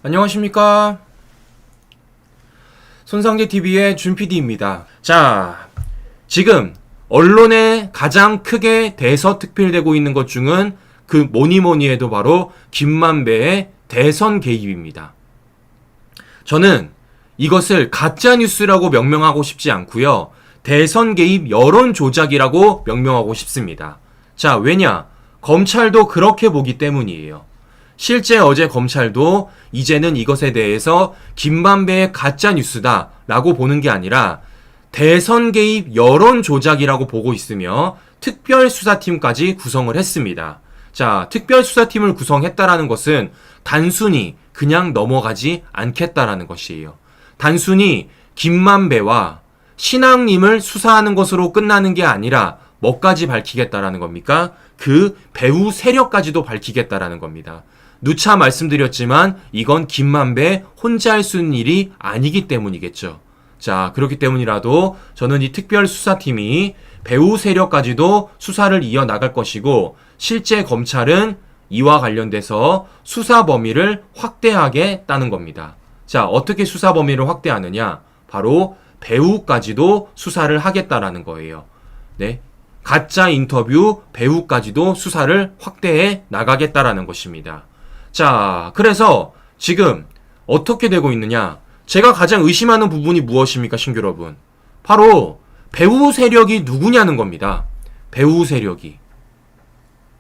안녕하십니까. 손상제TV의 준PD입니다. 자, 지금 언론에 가장 크게 대서특필되고 있는 것 중은 그 뭐니뭐니 해도 바로 김만배의 대선 개입입니다. 저는 이것을 가짜뉴스라고 명명하고 싶지 않고요. 대선 개입 여론 조작이라고 명명하고 싶습니다. 자, 왜냐? 검찰도 그렇게 보기 때문이에요. 실제 어제 검찰도 이제는 이것에 대해서 김만배의 가짜뉴스다 라고 보는 게 아니라 대선 개입 여론 조작이라고 보고 있으며 특별수사팀까지 구성을 했습니다. 자, 특별수사팀을 구성했다라는 것은 단순히 그냥 넘어가지 않겠다라는 것이에요. 단순히 김만배와 신앙님을 수사하는 것으로 끝나는 게 아니라 뭐까지 밝히겠다라는 겁니까? 그 배후 세력까지도 밝히겠다라는 겁니다. 누차 말씀드렸지만 이건 김만배 혼자 할 수 있는 일이 아니기 때문이겠죠. 자, 그렇기 때문이라도 저는 이 특별수사팀이 배후 세력까지도 수사를 이어나갈 것이고 실제 검찰은 이와 관련돼서 수사 범위를 확대하겠다는 겁니다. 자, 어떻게 수사 범위를 확대하느냐? 바로 배후까지도 수사를 하겠다라는 거예요. 네. 가짜 인터뷰 배후까지도 수사를 확대해 나가겠다라는 것입니다. 자, 그래서 지금 어떻게 되고 있느냐? 제가 가장 의심하는 부분이 무엇입니까, 신규 여러분? 바로 배후 세력이 누구냐는 겁니다. 배후 세력이.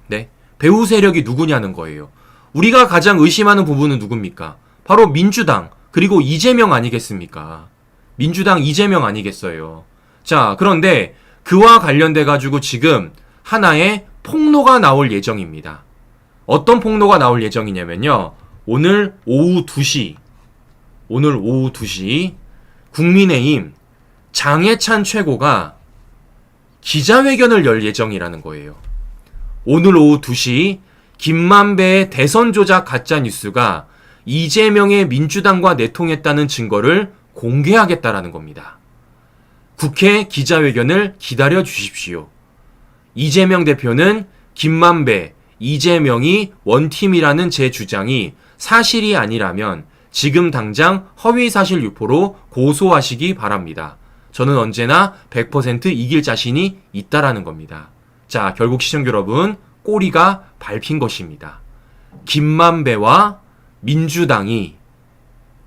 네? 배후 세력이 누구냐는 거예요. 우리가 가장 의심하는 부분은 누굽니까? 바로 민주당, 그리고 이재명 아니겠습니까? 민주당 이재명 아니겠어요. 자, 그런데 그와 관련돼 가지고 지금 하나의 폭로가 나올 예정입니다. 어떤 폭로가 나올 예정이냐면요. 오늘 오후 2시 국민의힘 장해찬 최고가 기자회견을 열 예정이라는 거예요. 오늘 오후 2시 김만배의 대선 조작 가짜뉴스가 이재명의 민주당과 내통했다는 증거를 공개하겠다라는 겁니다. 국회 기자회견을 기다려 주십시오. 이재명 대표는 김만배, 이재명이 원팀이라는 제 주장이 사실이 아니라면 지금 당장 허위사실 유포로 고소하시기 바랍니다. 저는 언제나 100% 이길 자신이 있다라는 겁니다. 자, 결국 시청자 여러분, 꼬리가 밟힌 것입니다. 김만배와 민주당이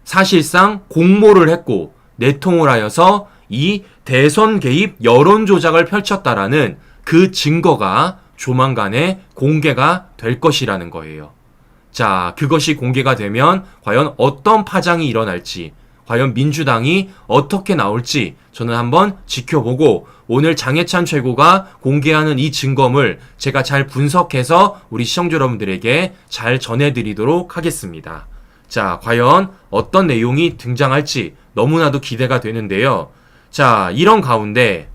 사실상 공모를 했고 내통을 하여서 이 대선 개입 여론 조작을 펼쳤다라는 그 증거가 조만간에 공개가 될 것이라는 거예요. 자, 그것이 공개가 되면 과연 어떤 파장이 일어날지, 과연 민주당이 어떻게 나올지 저는 한번 지켜보고 오늘 장해찬 최고가 공개하는 이 증거물 제가 잘 분석해서 우리 시청자 여러분들에게 잘 전해드리도록 하겠습니다. 자, 과연 어떤 내용이 등장할지 너무나도 기대가 되는데요. 자, 이런 가운데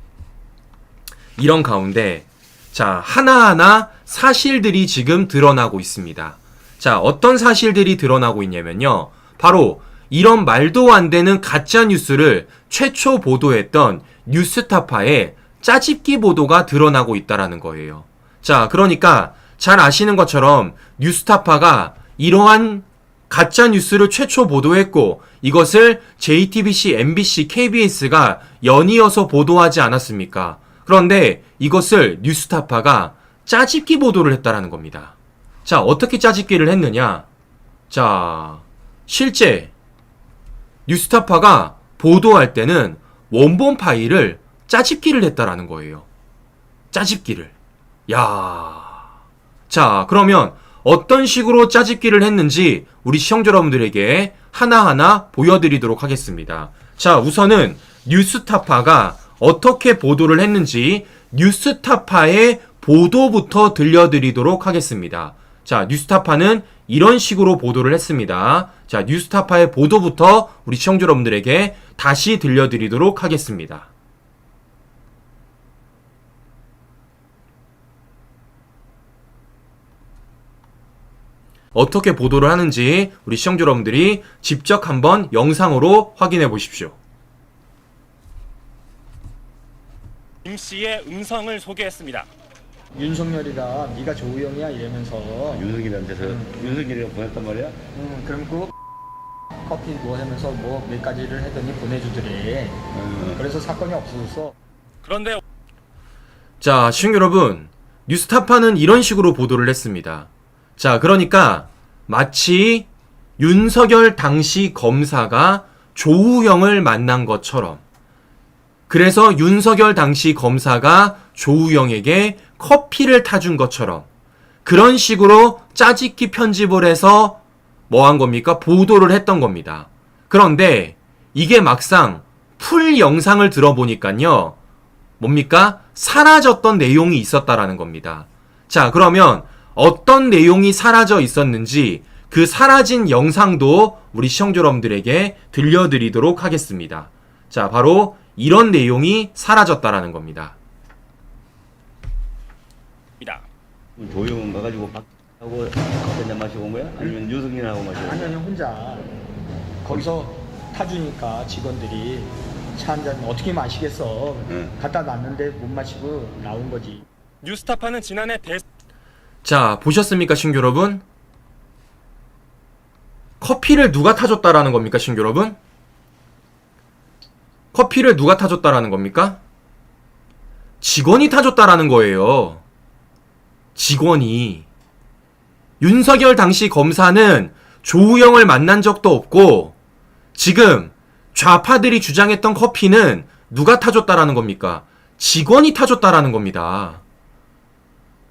자, 하나하나 사실들이 지금 드러나고 있습니다. 자, 어떤 사실들이 드러나고 있냐면요. 바로 이런 말도 안 되는 가짜 뉴스를 최초 보도했던 뉴스타파의 짜집기 보도가 드러나고 있다라는 거예요. 자, 그러니까 잘 아시는 것처럼 뉴스타파가 이러한 가짜 뉴스를 최초 보도했고 이것을 JTBC, MBC, KBS가 연이어서 보도하지 않았습니까? 그런데 이것을 뉴스타파가 짜집기 보도를 했다라는 겁니다. 자, 어떻게 짜집기를 했느냐? 자, 실제 뉴스타파가 보도할 때는 원본 파일을 짜집기를 했다라는 거예요. 짜집기를. 야. 자, 그러면 어떤 식으로 짜집기를 했는지 우리 시청자 여러분들에게 하나하나 보여드리도록 하겠습니다. 자, 우선은 뉴스타파가 어떻게 보도를 했는지 뉴스타파의 보도부터 들려드리도록 하겠습니다. 자, 뉴스타파는 이런 식으로 보도를 했습니다. 자, 뉴스타파의 보도부터 우리 시청자 여러분들에게 다시 들려드리도록 하겠습니다. 어떻게 보도를 하는지 우리 시청자 여러분들이 직접 한번 영상으로 확인해 보십시오. 김 씨의 음성을 소개했습니다. 윤석열이가 네가 조우영이야 이러면서 윤석열한테서 윤석열이가 보냈단 말이야? 그럼 꼭 커피 뭐 하면서 뭐 몇 가지를 하더니 보내주더래. 그래서 사건이 없어졌어. 그런데 자, 시청자 여러분, 뉴스타파는 이런 식으로 보도를 했습니다. 자, 그러니까 마치 윤석열 당시 검사가 조우영을 만난 것처럼, 그래서 윤석열 당시 검사가 조우영에게 커피를 타준 것처럼 그런 식으로 짜집기 편집을 해서 뭐 한 겁니까? 보도를 했던 겁니다. 그런데 이게 막상 풀 영상을 들어보니까요, 뭡니까? 사라졌던 내용이 있었다라는 겁니다. 자, 그러면 어떤 내용이 사라져 있었는지 그 사라진 영상도 우리 시청자 여러분들에게 들려드리도록 하겠습니다. 자, 바로 이런 내용이 사라졌다라는 겁니다. 조용은 가가지고 하고 커피 한잔 마시고 온 거야? 아니면 유승민하고 마시고 온 거야? 아니 혼자 거기서 타주니까 직원들이 차 한 잔 어떻게 마시겠어. 응. 갖다 놨는데 못 마시고 나온 거지. 뉴스타파는 지난해 자, 보셨습니까, 신규 여러분? 커피를 누가 타줬다라는 겁니까, 신규 여러분? 커피를 누가 타줬다라는 겁니까? 직원이 타줬다라는 거예요. 직원이. 윤석열 당시 검사는 조우영을 만난 적도 없고, 지금 좌파들이 주장했던 커피는 누가 타줬다라는 겁니까? 직원이 타줬다라는 겁니다.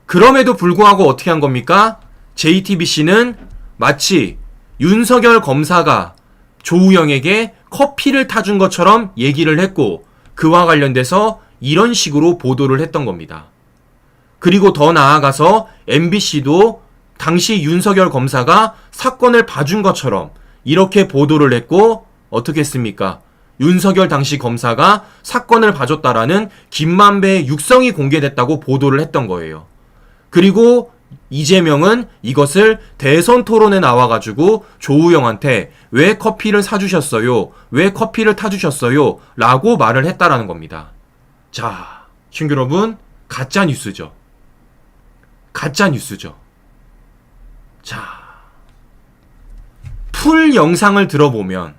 그럼에도 불구하고 어떻게 한 겁니까? JTBC는 마치 윤석열 검사가 조우영에게 커피를 타준 것처럼 얘기를 했고, 그와 관련돼서 이런 식으로 보도를 했던 겁니다. 그리고 더 나아가서 MBC도 당시 윤석열 검사가 사건을 봐준 것처럼 이렇게 보도를 했고, 어떻게 했습니까? 윤석열 당시 검사가 사건을 봐줬다라는 김만배의 육성이 공개됐다고 보도를 했던 거예요. 그리고 이재명은 이것을 대선 토론에 나와가지고 조우영한테 왜 커피를 사주셨어요? 왜 커피를 타주셨어요? 라고 말을 했다라는 겁니다. 자, 친구 여러분, 가짜 뉴스죠. 가짜 뉴스죠. 자, 풀 영상을 들어보면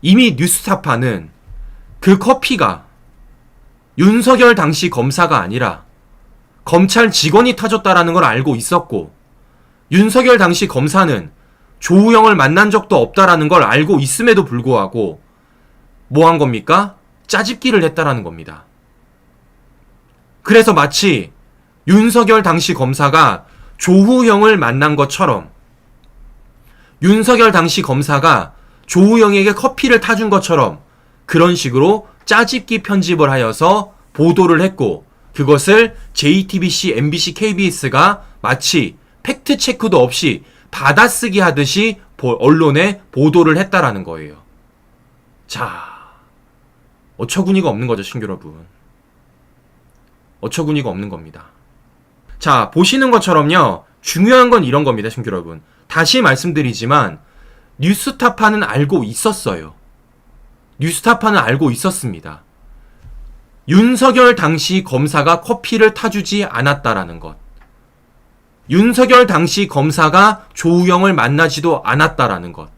이미 뉴스타파는 그 커피가 윤석열 당시 검사가 아니라 검찰 직원이 타줬다라는 걸 알고 있었고, 윤석열 당시 검사는 조우영을 만난 적도 없다라는 걸 알고 있음에도 불구하고 뭐 한 겁니까? 짜집기를 했다라는 겁니다. 그래서 마치 윤석열 당시 검사가 조우영을 만난 것처럼, 윤석열 당시 검사가 조우영에게 커피를 타준 것처럼 그런 식으로 짜집기 편집을 하여서 보도를 했고, 그것을 JTBC, MBC, KBS가 마치 팩트체크도 없이 받아쓰기 하듯이 언론에 보도를 했다라는 거예요. 자, 어처구니가 없는 거죠, 신규 여러분. 어처구니가 없는 겁니다. 자, 보시는 것처럼요, 중요한 건 이런 겁니다, 신규 여러분. 다시 말씀드리지만 뉴스타파는 알고 있었어요. 뉴스타파는 알고 있었습니다. 윤석열 당시 검사가 커피를 타주지 않았다라는 것. 윤석열 당시 검사가 조우영을 만나지도 않았다라는 것.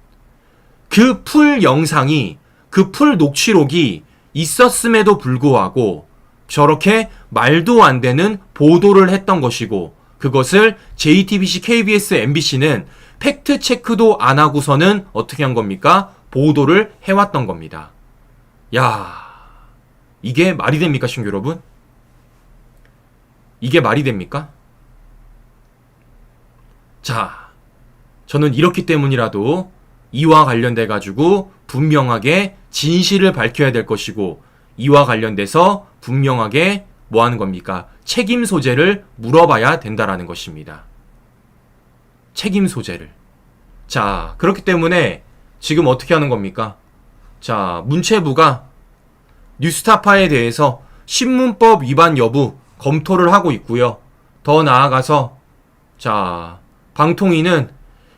그 풀 영상이, 그 풀 녹취록이 있었음에도 불구하고 저렇게 말도 안 되는 보도를 했던 것이고, 그것을 JTBC, KBS, MBC는 팩트 체크도 안 하고서는 어떻게 한 겁니까? 보도를 해왔던 겁니다. 야, 이게 말이 됩니까, 신규 여러분? 이게 말이 됩니까? 자, 저는 이렇기 때문이라도 이와 관련돼 가지고 분명하게 진실을 밝혀야 될 것이고, 이와 관련돼서 분명하게 뭐 하는 겁니까? 책임 소재를 물어봐야 된다라는 것입니다. 책임 소재를. 자, 그렇기 때문에 지금 어떻게 하는 겁니까? 자, 문체부가 뉴스타파에 대해서 신문법 위반 여부 검토를 하고 있고요. 더 나아가서 자, 방통위는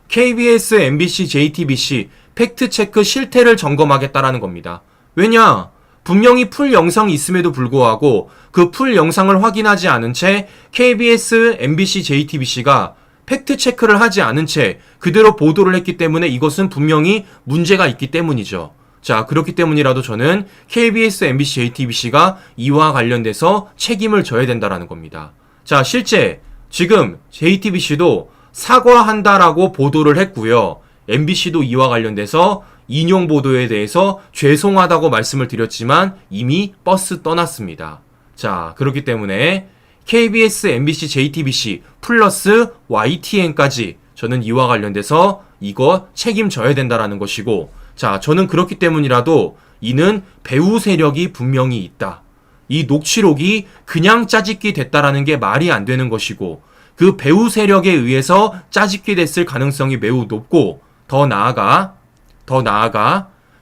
KBS, MBC, JTBC 팩트체크 실태를 점검하겠다라는 겁니다. 왜냐? 분명히 풀 영상이 있음에도 불구하고 그 풀 영상을 확인하지 않은 채 KBS, MBC, JTBC가 팩트 체크를 하지 않은 채 그대로 보도를 했기 때문에 이것은 분명히 문제가 있기 때문이죠. 자, 그렇기 때문이라도 저는 KBS, MBC, JTBC가 이와 관련돼서 책임을 져야 된다라는 겁니다. 자, 실제 지금 JTBC도 사과한다라고 보도를 했고요. MBC도 이와 관련돼서 인용 보도에 대해서 죄송하다고 말씀을 드렸지만 이미 버스 떠났습니다. 자, 그렇기 때문에 KBS, MBC, JTBC 플러스 YTN까지 저는 이와 관련돼서 이거 책임져야 된다라는 것이고, 자, 저는 그렇기 때문이라도 이는 배후 세력이 분명히 있다. 이 녹취록이 그냥 짜집기 됐다라는 게 말이 안 되는 것이고, 그 배후 세력에 의해서 짜집기 됐을 가능성이 매우 높고, 더 나아가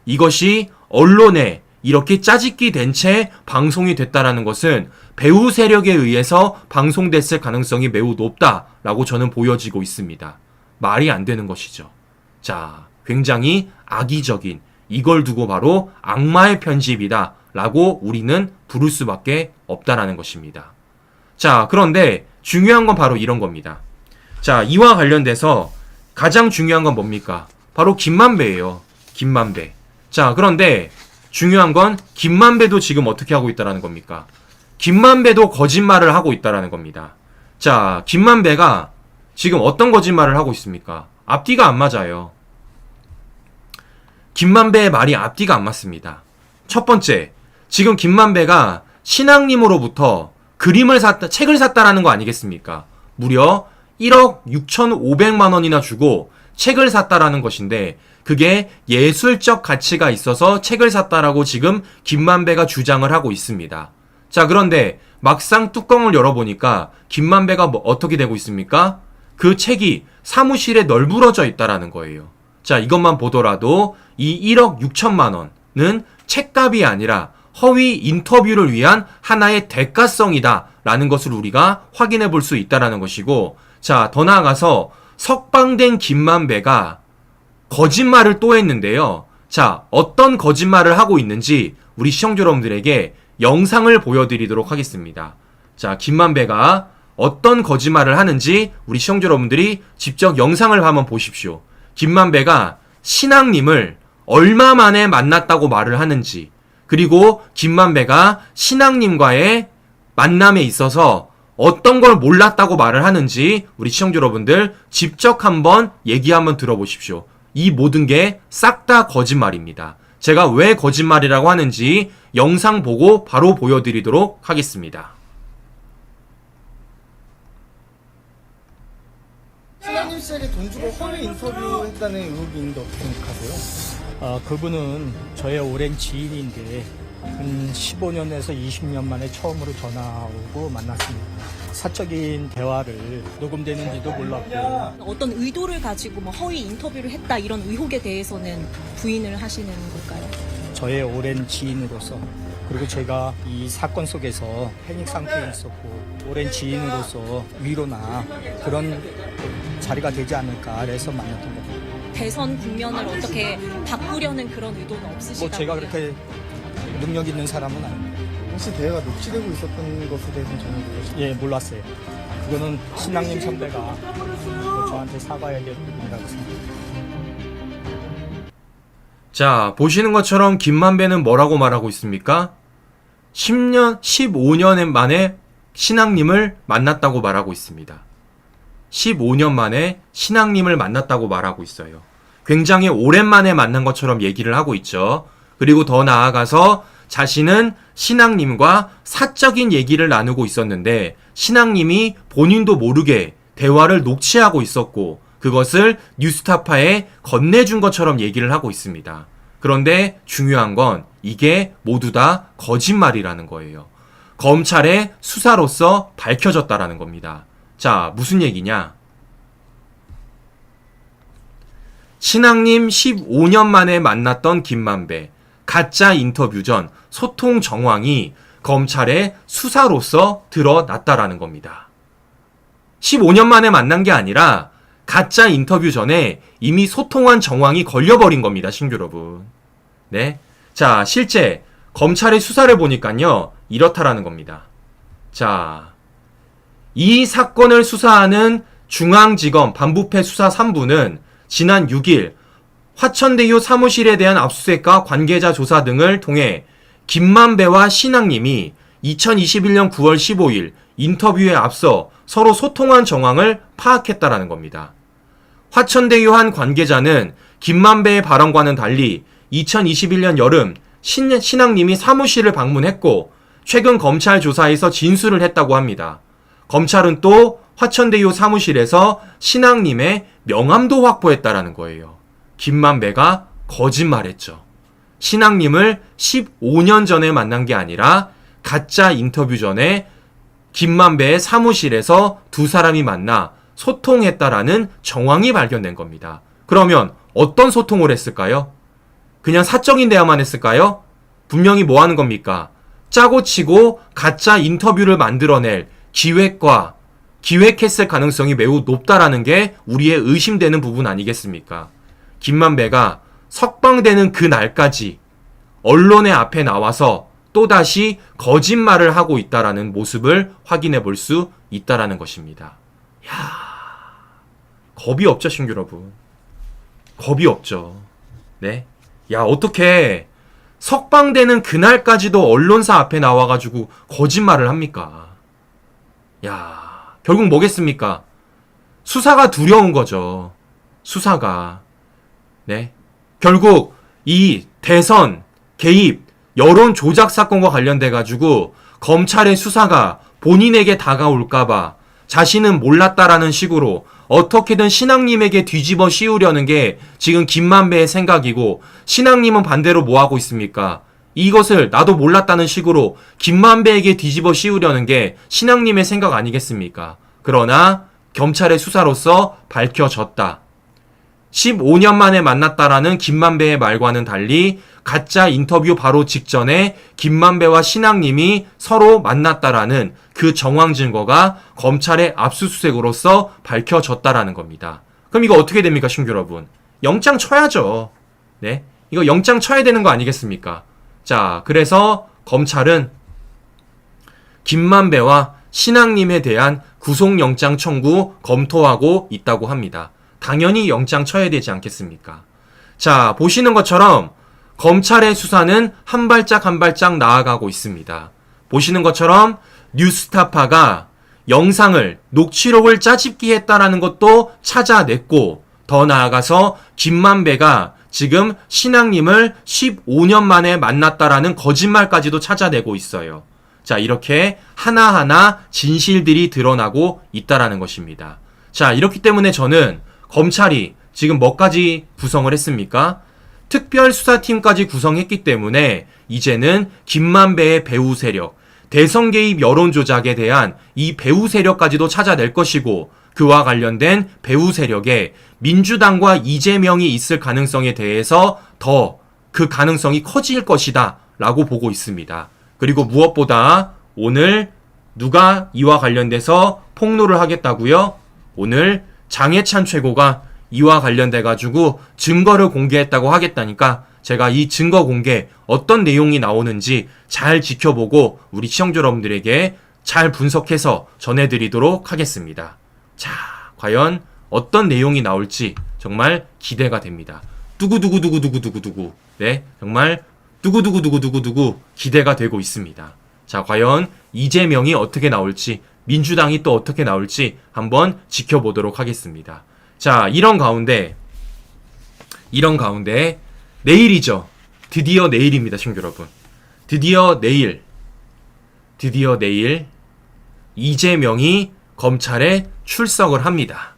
이것이 언론에 이렇게 짜집기 된 채 방송이 됐다라는 것은 배후 세력에 의해서 방송됐을 가능성이 매우 높다라고 저는 보여지고 있습니다. 말이 안 되는 것이죠. 자, 굉장히 악의적인, 이걸 두고 바로 악마의 편집이다 라고 우리는 부를 수밖에 없다라는 것입니다. 자, 그런데 중요한 건 바로 이런 겁니다. 자, 이와 관련돼서 가장 중요한 건 뭡니까? 바로 김만배예요. 김만배. 자, 그런데 중요한 건 김만배도 지금 어떻게 하고 있다라는 겁니까? 김만배도 거짓말을 하고 있다라는 겁니다. 자, 김만배가 지금 어떤 거짓말을 하고 있습니까? 앞뒤가 안 맞아요. 김만배의 말이 앞뒤가 안 맞습니다. 첫 번째, 지금 김만배가 신앙님으로부터 책을 샀다라는 거 아니겠습니까? 무려 1억 6,500만 원이나 주고 책을 샀다라는 것인데, 그게 예술적 가치가 있어서 책을 샀다라고 지금 김만배가 주장을 하고 있습니다. 자, 그런데 막상 뚜껑을 열어보니까 김만배가 어떻게 되고 있습니까? 그 책이 사무실에 널브러져 있다라는 거예요. 자, 이것만 보더라도 이 1억 6천만 원은 책값이 아니라 허위 인터뷰를 위한 하나의 대가성이다 라는 것을 우리가 확인해 볼 수 있다라는 것이고, 자, 더 나아가서 석방된 김만배가 거짓말을 또 했는데요. 자, 어떤 거짓말을 하고 있는지 우리 시청자 여러분들에게 영상을 보여드리도록 하겠습니다. 자, 김만배가 어떤 거짓말을 하는지 우리 시청자 여러분들이 직접 영상을 한번 보십시오. 김만배가 신앙님을 얼마 만에 만났다고 말을 하는지, 그리고 김만배가 신앙님과의 만남에 있어서 어떤 걸 몰랐다고 말을 하는지 우리 시청자 여러분들 직접 한번 얘기 한번 들어보십시오. 이 모든 게 싹 다 거짓말입니다. 제가 왜 거짓말이라고 하는지 영상 보고 바로 보여드리도록 하겠습니다. 신랑님 씨에게 돈 주고 허위 인터뷰했다는 의혹이 있는데 어떻게 생각하세요? 그분은 저의 오랜 지인인데 한 15년에서 20년 만에 처음으로 전화 오고 만났습니다. 사적인 대화를 녹음되는지도 몰랐고, 어떤 의도를 가지고 뭐 허위 인터뷰를 했다 이런 의혹에 대해서는 부인을 하시는 걸까요? 저의 오랜 지인으로서, 그리고 제가 이 사건 속에서 패닉 상태에 있었고 오랜 지인으로서 위로나 그런 자리가 되지 않을까 해서 만났던 겁니다. 대선 국면을 어떻게 바꾸려는 그런 의도는 없으시다고요? 뭐 제가 그렇게 능력 있는 사람은 아닙니다. 혹시 대화가 녹취되고 있었던 것에 대해서는 전혀 모르시나요? 예, 몰랐어요. 그거는 신랑님 선배가 저한테 사과해야 될 부분이라고 생각합니다. 자, 보시는 것처럼 김만배는 뭐라고 말하고 있습니까? 15년 만에 신앙님을 만났다고 말하고 있습니다. 15년 만에 신앙님을 만났다고 말하고 있어요. 굉장히 오랜만에 만난 것처럼 얘기를 하고 있죠. 그리고 더 나아가서 자신은 신앙님과 사적인 얘기를 나누고 있었는데 신앙님이 본인도 모르게 대화를 녹취하고 있었고 그것을 뉴스타파에 건네준 것처럼 얘기를 하고 있습니다. 그런데 중요한 건 이게 모두 다 거짓말이라는 거예요. 검찰의 수사로서 밝혀졌다라는 겁니다. 자, 무슨 얘기냐? 신앙님 15년 만에 만났던 김만배, 가짜 인터뷰 전 소통 정황이 검찰의 수사로서 드러났다라는 겁니다. 15년 만에 만난 게 아니라 가짜 인터뷰 전에 이미 소통한 정황이 걸려버린 겁니다, 신규 여러분. 네. 자, 실제 검찰의 수사를 보니까요, 이렇다라는 겁니다. 자, 이 사건을 수사하는 중앙지검 반부패 수사 3부는 지난 6일 화천대유 사무실에 대한 압수수색과 관계자 조사 등을 통해 김만배와 신앙님이 2021년 9월 15일 인터뷰에 앞서 서로 소통한 정황을 파악했다라는 겁니다. 화천대유 한 관계자는 김만배의 발언과는 달리 2021년 여름 신앙님이 사무실을 방문했고 최근 검찰 조사에서 진술을 했다고 합니다. 검찰은 또 화천대유 사무실에서 신앙님의 명함도 확보했다라는 거예요. 김만배가 거짓말했죠. 신앙님을 15년 전에 만난 게 아니라 가짜 인터뷰 전에 김만배의 사무실에서 두 사람이 만나 소통했다라는 정황이 발견된 겁니다. 그러면 어떤 소통을 했을까요? 그냥 사적인 대화만 했을까요? 분명히 뭐 하는 겁니까? 짜고 치고 가짜 인터뷰를 만들어낼 기획했을 가능성이 매우 높다라는 게 우리의 의심되는 부분 아니겠습니까? 김만배가 석방되는 그 날까지 언론의 앞에 나와서 또다시 거짓말을 하고 있다라는 모습을 확인해 볼 수 있다라는 것입니다. 겁이 없죠, 신규 여러분. 겁이 없죠. 네. 야, 어떻게 석방되는 그날까지도 언론사 앞에 나와가지고 거짓말을 합니까? 야, 결국 뭐겠습니까? 수사가 두려운 거죠. 수사가. 네. 결국 이 대선 개입 여론 조작 사건과 관련돼가지고 검찰의 수사가 본인에게 다가올까봐 자신은 몰랐다라는 식으로 어떻게든 신앙님에게 뒤집어 씌우려는 게 지금 김만배의 생각이고, 신앙님은 반대로 뭐 하고 있습니까? 이것을 나도 몰랐다는 식으로 김만배에게 뒤집어 씌우려는 게 신앙님의 생각 아니겠습니까? 그러나 검찰의 수사로서 밝혀졌다. 15년 만에 만났다라는 김만배의 말과는 달리 가짜 인터뷰 바로 직전에 김만배와 신앙님이 서로 만났다라는 그 정황 증거가 검찰의 압수수색으로서 밝혀졌다라는 겁니다. 그럼 이거 어떻게 됩니까, 신규 여러분? 영장 쳐야죠. 네, 이거 영장 쳐야 되는 거 아니겠습니까? 자, 그래서 검찰은 김만배와 신앙님에 대한 구속영장 청구 검토하고 있다고 합니다. 당연히 영장 쳐야 되지 않겠습니까? 자, 보시는 것처럼 검찰의 수사는 한 발짝 한 발짝 나아가고 있습니다. 보시는 것처럼 뉴스타파가 영상을, 녹취록을 짜집기 했다라는 것도 찾아냈고, 더 나아가서 김만배가 지금 신앙님을 15년 만에 만났다라는 거짓말까지도 찾아내고 있어요. 자, 이렇게 하나하나 진실들이 드러나고 있다라는 것입니다. 자, 이렇기 때문에 저는 검찰이 지금 뭐까지 구성을 했습니까? 특별수사팀까지 구성했기 때문에 이제는 김만배의 배후 세력, 대선 개입 여론 조작에 대한 이 배후 세력까지도 찾아낼 것이고, 그와 관련된 배후 세력에 민주당과 이재명이 있을 가능성에 대해서 더 그 가능성이 커질 것이다 라고 보고 있습니다. 그리고 무엇보다 오늘 누가 이와 관련돼서 폭로를 하겠다고요? 오늘 장해찬 최고가 이와 관련돼가지고 증거를 공개했다고 하겠다니까 제가 이 증거 공개 어떤 내용이 나오는지 잘 지켜보고 우리 시청자 여러분들에게 잘 분석해서 전해드리도록 하겠습니다. 자, 과연 어떤 내용이 나올지 정말 기대가 됩니다. 두구두구두구두구두구두구. 네, 정말 두구두구두구두구두구 기대가 되고 있습니다. 자, 과연 이재명이 어떻게 나올지, 민주당이 또 어떻게 나올지 한번 지켜보도록 하겠습니다. 자, 이런 가운데 내일이죠. 드디어 내일입니다, 친구 여러분. 드디어 내일 이재명이 검찰에 출석을 합니다.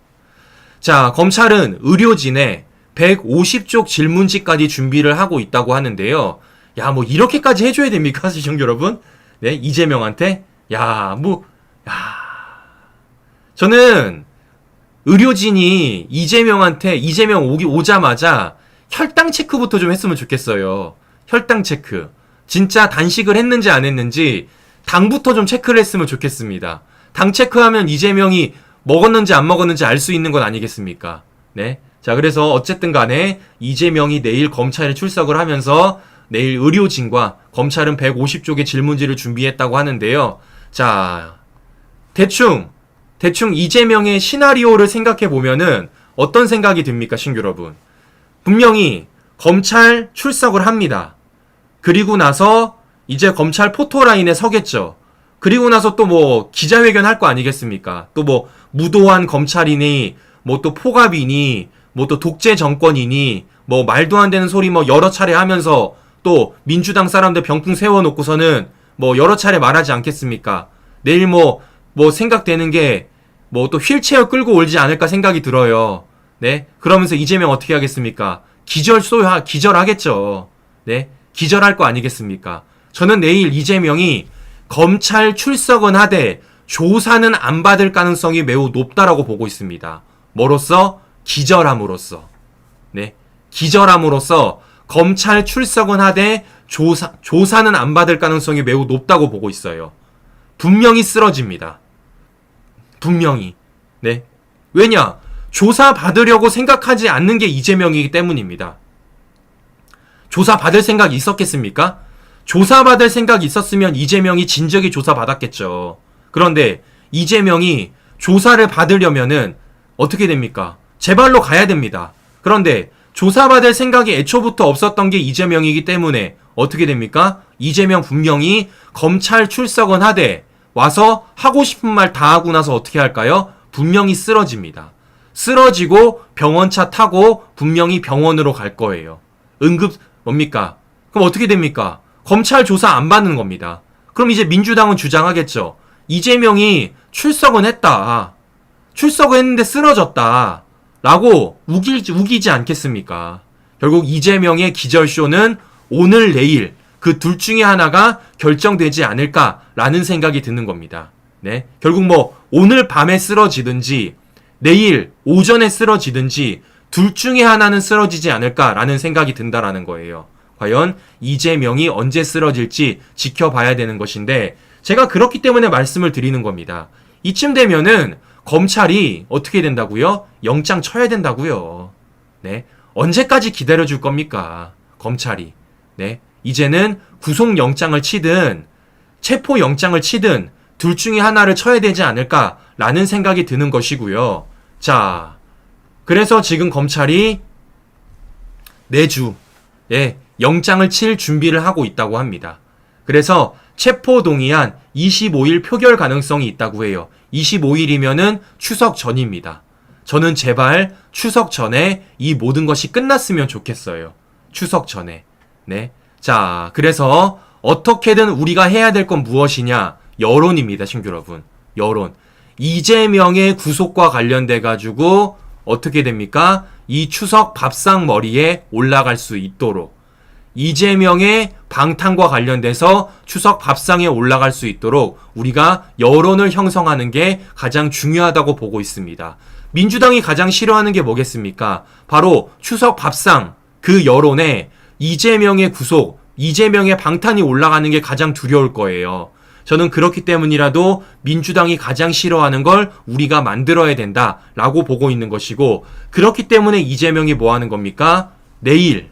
자, 검찰은 의료진의 150쪽 질문지까지 준비를 하고 있다고 하는데요. 야, 뭐 이렇게까지 해줘야 됩니까, 시청자 여러분? 네, 이재명한테? 저는 의료진이 이재명 오자마자 혈당 체크부터 좀 했으면 좋겠어요. 혈당 체크. 진짜 단식을 했는지 안 했는지 당부터 좀 체크를 했으면 좋겠습니다. 당 체크하면 이재명이 먹었는지 안 먹었는지 알 수 있는 건 아니겠습니까? 네. 자, 그래서 어쨌든 간에 이재명이 내일 검찰에 출석을 하면서 내일 의료진과 검찰은 150쪽의 질문지를 준비했다고 하는데요. 자, 대충 대충 이재명의 시나리오를 생각해 보면은 어떤 생각이 듭니까, 신규 여러분? 분명히 검찰 출석을 합니다. 그리고 나서 이제 검찰 포토라인에 서겠죠. 그리고 나서 또 뭐 기자회견 할 거 아니겠습니까? 또 뭐 무도한 검찰이니, 뭐 또 포갑이니, 뭐 또 독재 정권이니, 뭐 말도 안 되는 소리 뭐 여러 차례 하면서 또 민주당 사람들 병풍 세워놓고서는 뭐 여러 차례 말하지 않겠습니까? 내일 뭐 생각되는 게 뭐 또 휠체어 끌고 올지 않을까 생각이 들어요. 네? 그러면서 이재명 어떻게 하겠습니까? 기절하겠죠. 네? 기절할 거 아니겠습니까? 저는 내일 이재명이 검찰 출석은 하되 조사는 안 받을 가능성이 매우 높다라고 보고 있습니다. 뭐로써? 기절함으로써. 네? 기절함으로써 검찰 출석은 하되 조사는 안 받을 가능성이 매우 높다고 보고 있어요. 분명히 쓰러집니다. 분명히. 네? 왜냐? 조사 받으려고 생각하지 않는 게 이재명이기 때문입니다. 조사 받을 생각이 있었겠습니까? 조사 받을 생각이 있었으면 이재명이 진작에 조사 받았겠죠. 그런데 이재명이 조사를 받으려면은 어떻게 됩니까? 제 발로 가야 됩니다. 그런데 조사받을 생각이 애초부터 없었던 게 이재명이기 때문에 어떻게 됩니까? 이재명 분명히 검찰 출석은 하되 와서 하고 싶은 말 다 하고 나서 어떻게 할까요? 분명히 쓰러집니다. 쓰러지고 병원차 타고 분명히 병원으로 갈 거예요. 응급 뭡니까? 그럼 어떻게 됩니까? 검찰 조사 안 받는 겁니다. 그럼 이제 민주당은 주장하겠죠. 이재명이 출석은 했다. 출석을 했는데 쓰러졌다. 라고 우기지 않겠습니까? 결국 이재명의 기절쇼는 오늘 내일 그 둘 중에 하나가 결정되지 않을까라는 생각이 드는 겁니다. 네. 결국 뭐 오늘 밤에 쓰러지든지 내일 오전에 쓰러지든지 둘 중에 하나는 쓰러지지 않을까라는 생각이 든다라는 거예요. 과연 이재명이 언제 쓰러질지 지켜봐야 되는 것인데 제가 그렇기 때문에 말씀을 드리는 겁니다. 이쯤 되면은 검찰이 어떻게 된다고요? 영장 쳐야 된다고요. 네. 언제까지 기다려줄 겁니까? 검찰이. 네. 이제는 구속영장을 치든 체포영장을 치든 둘 중에 하나를 쳐야 되지 않을까라는 생각이 드는 것이고요. 자, 그래서 지금 검찰이 내주 영장을 칠 준비를 하고 있다고 합니다. 그래서 체포동의안 25일 표결 가능성이 있다고 해요. 25일이면은 추석 전입니다. 저는 제발 추석 전에 이 모든 것이 끝났으면 좋겠어요. 추석 전에. 네. 자, 그래서 어떻게든 우리가 해야 될 건 무엇이냐? 여론입니다, 친구 여러분. 여론. 이재명의 구속과 관련돼 가지고 어떻게 됩니까? 이 추석 밥상머리에 올라갈 수 있도록 이재명의 방탄과 관련돼서 추석 밥상에 올라갈 수 있도록 우리가 여론을 형성하는 게 가장 중요하다고 보고 있습니다. 민주당이 가장 싫어하는 게 뭐겠습니까? 바로 추석 밥상 그 여론에 이재명의 구속, 이재명의 방탄이 올라가는 게 가장 두려울 거예요. 저는 그렇기 때문이라도 민주당이 가장 싫어하는 걸 우리가 만들어야 된다라고 보고 있는 것이고 그렇기 때문에 이재명이 뭐 하는 겁니까? 내일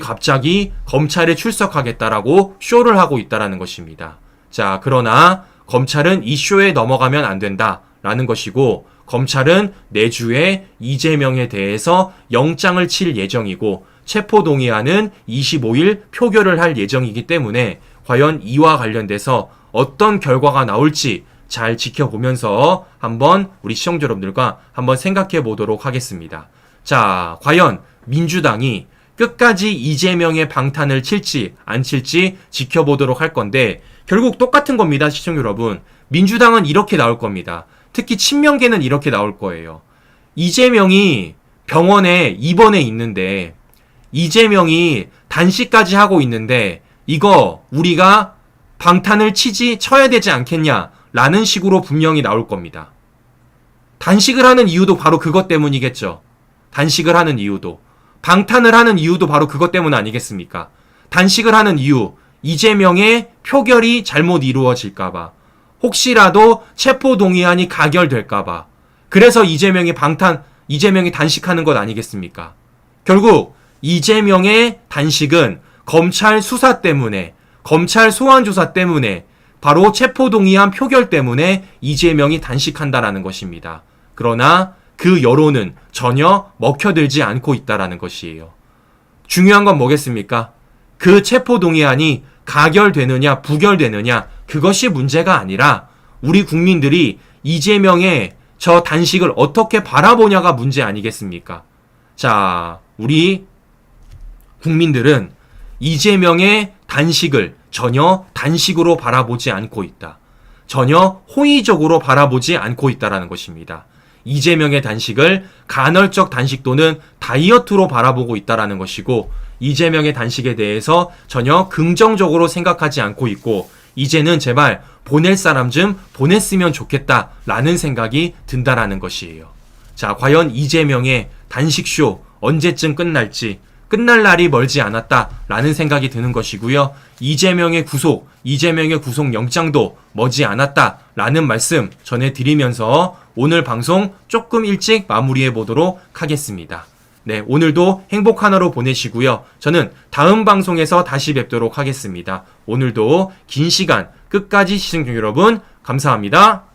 갑자기 검찰에 출석하겠다라고 쇼를 하고 있다라는 것입니다. 자, 그러나 검찰은 이 쇼에 넘어가면 안 된다라는 것이고 검찰은 내주에 이재명에 대해서 영장을 칠 예정이고 체포동의안은 25일 표결을 할 예정이기 때문에 과연 이와 관련돼서 어떤 결과가 나올지 잘 지켜보면서 한번 우리 시청자 여러분들과 한번 생각해 보도록 하겠습니다. 자, 과연 민주당이 끝까지 이재명의 방탄을 칠지 안 칠지 지켜보도록 할 건데 결국 똑같은 겁니다, 시청자 여러분. 민주당은 이렇게 나올 겁니다. 특히 친명계는 이렇게 나올 거예요. 이재명이 병원에 입원해 있는데 이재명이 단식까지 하고 있는데 이거 우리가 방탄을 쳐야 되지 않겠냐라는 식으로 분명히 나올 겁니다. 단식을 하는 이유도 바로 그것 때문이겠죠. 단식을 하는 이유도. 방탄을 하는 이유도 바로 그것 때문 아니겠습니까? 단식을 하는 이유, 이재명의 표결이 잘못 이루어질까봐. 혹시라도 체포동의안이 가결될까봐. 그래서 이재명이 단식하는 것 아니겠습니까? 결국 이재명의 단식은 검찰 수사 때문에, 검찰 소환 조사 때문에 바로 체포동의안 표결 때문에 이재명이 단식한다라는 것입니다. 그러나 그 여론은 전혀 먹혀들지 않고 있다라는 것이에요. 중요한 건 뭐겠습니까? 그 체포동의안이 가결되느냐 부결되느냐 그것이 문제가 아니라 우리 국민들이 이재명의 저 단식을 어떻게 바라보냐가 문제 아니겠습니까? 자, 우리 국민들은 이재명의 단식을 전혀 단식으로 바라보지 않고 있다. 전혀 호의적으로 바라보지 않고 있다라는 것입니다. 이재명의 단식을 간헐적 단식 또는 다이어트로 바라보고 있다라는 것이고 이재명의 단식에 대해서 전혀 긍정적으로 생각하지 않고 있고 이제는 제발 보낼 사람 좀 보냈으면 좋겠다라는 생각이 든다라는 것이에요. 자, 과연 이재명의 단식쇼 언제쯤 끝날지 끝날 날이 멀지 않았다라는 생각이 드는 것이고요. 이재명의 구속 영장도 머지 않았다라는 말씀 전해드리면서 오늘 방송 조금 일찍 마무리해 보도록 하겠습니다. 네, 오늘도 행복한 하루 보내시고요. 저는 다음 방송에서 다시 뵙도록 하겠습니다. 오늘도 긴 시간 끝까지 시청자 여러분 감사합니다.